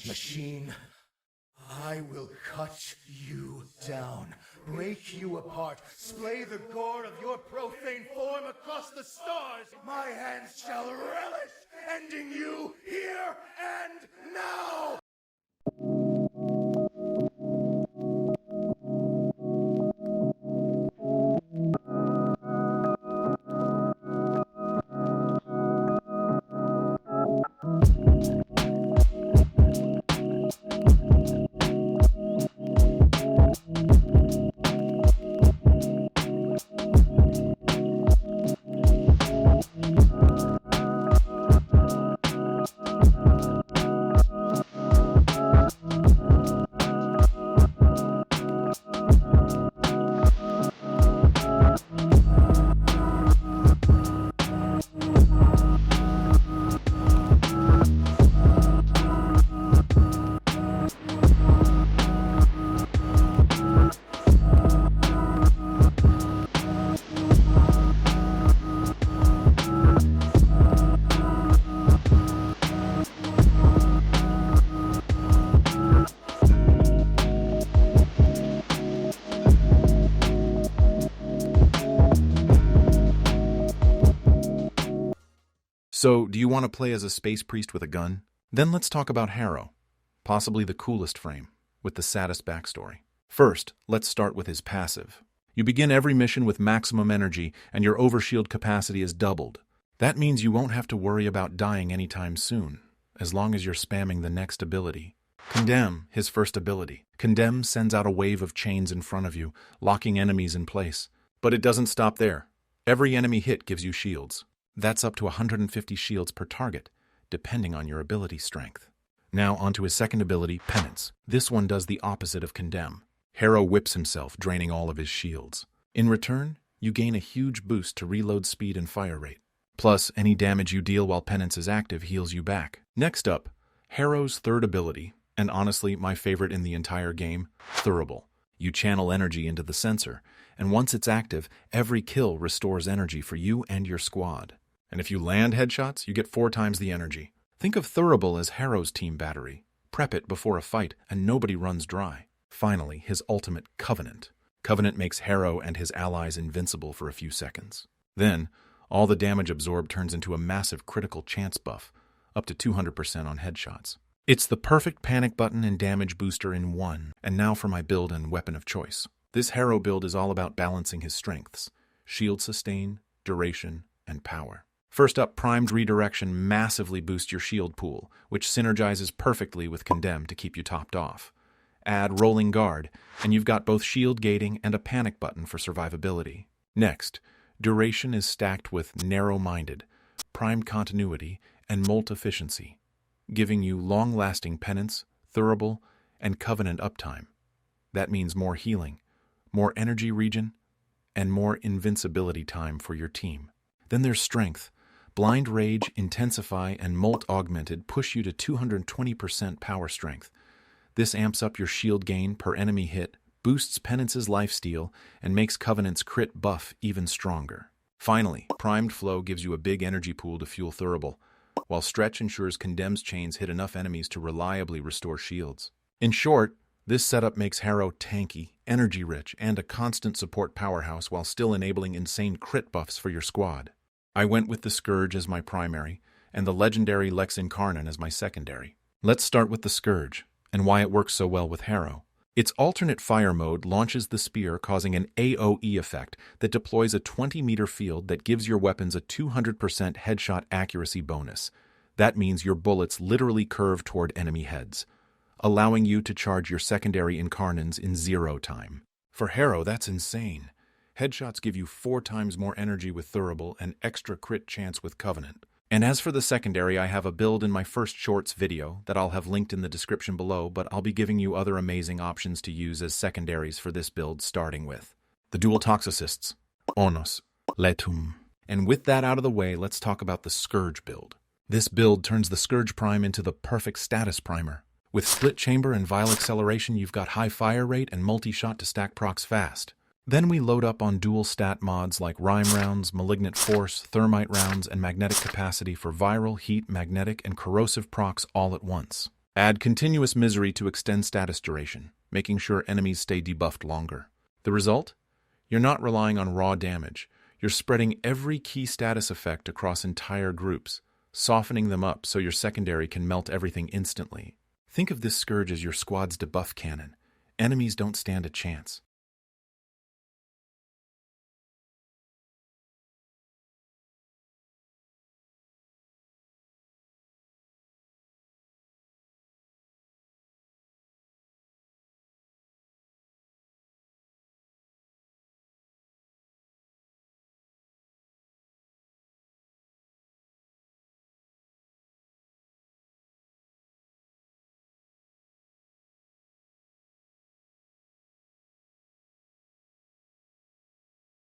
Machine, I will cut you down, break you apart, splay the gore of your profane form across the stars. My hands shall relish ending you here and now! So, do you want to play as a space priest with a gun? Then let's talk about Harrow, possibly the coolest frame, with the saddest backstory. First, let's start with his passive. You begin every mission with maximum energy, and your overshield capacity is doubled. That means you won't have to worry about dying anytime soon, as long as you're spamming the next ability. Condemn, his first ability. Condemn sends out a wave of chains in front of you, locking enemies in place. But it doesn't stop there. Every enemy hit gives you shields. That's up to 150 shields per target, depending on your ability strength. Now onto his second ability, Penance. This one does the opposite of Condemn. Harrow whips himself, draining all of his shields. In return, you gain a huge boost to reload speed and fire rate. Plus, any damage you deal while Penance is active heals you back. Next up, Harrow's third ability, and honestly my favorite in the entire game, Thurible. You channel energy into the sensor, and once it's active, every kill restores energy for you and your squad. And if you land headshots, you get 4 times the energy. Think of Thurible as Harrow's team battery. Prep it before a fight, and nobody runs dry. Finally, his ultimate, Covenant. Covenant makes Harrow and his allies invincible for a few seconds. Then, all the damage absorbed turns into a massive critical chance buff, up to 200% on headshots. It's the perfect panic button and damage booster in one. And now for my build and weapon of choice. This Harrow build is all about balancing his strengths: shield sustain, duration, and power. First up, Primed Redirection massively boosts your shield pool, which synergizes perfectly with Condemn to keep you topped off. Add Rolling Guard, and you've got both shield gating and a panic button for survivability. Next, Duration is stacked with Narrow-Minded, Primed Continuity, and Molt Efficiency, giving you long-lasting Penance, Thurible, and Covenant uptime. That means more healing, more energy regen, and more invincibility time for your team. Then there's Strength. Blind Rage, Intensify, and Molt Augmented push you to 220% power strength. This amps up your shield gain per enemy hit, boosts Penance's lifesteal, and makes Covenant's crit buff even stronger. Finally, Primed Flow gives you a big energy pool to fuel Thurible, while Stretch ensures Condemn's chains hit enough enemies to reliably restore shields. In short, this setup makes Harrow tanky, energy-rich, and a constant support powerhouse while still enabling insane crit buffs for your squad. I went with the Scourge as my primary, and the legendary Lex Incarnon as my secondary. Let's start with the Scourge, and why it works so well with Harrow. Its alternate fire mode launches the spear, causing an AoE effect that deploys a 20-meter field that gives your weapons a 200% headshot accuracy bonus. That means your bullets literally curve toward enemy heads, allowing you to charge your secondary Incarnons in 0 time. For Harrow, that's insane. Headshots give you 4 times more energy with Thurible and extra crit chance with Covenant. And as for the secondary, I have a build in my first shorts video that I'll have linked in the description below, but I'll be giving you other amazing options to use as secondaries for this build, starting with the dual Toxicists, Onos, Letum. And with that out of the way, let's talk about the Scourge build. This build turns the Scourge Prime into the perfect status primer. With Split Chamber and Vile Acceleration, you've got high fire rate and multi-shot to stack procs fast. Then we load up on dual stat mods like Rime Rounds, Malignant Force, Thermite Rounds, and Magnetic Capacity for viral, heat, magnetic, and corrosive procs all at once. Add Continuous Misery to extend status duration, making sure enemies stay debuffed longer. The result? You're not relying on raw damage. You're spreading every key status effect across entire groups, softening them up so your secondary can melt everything instantly. Think of this scourge as your squad's debuff cannon. Enemies don't stand a chance.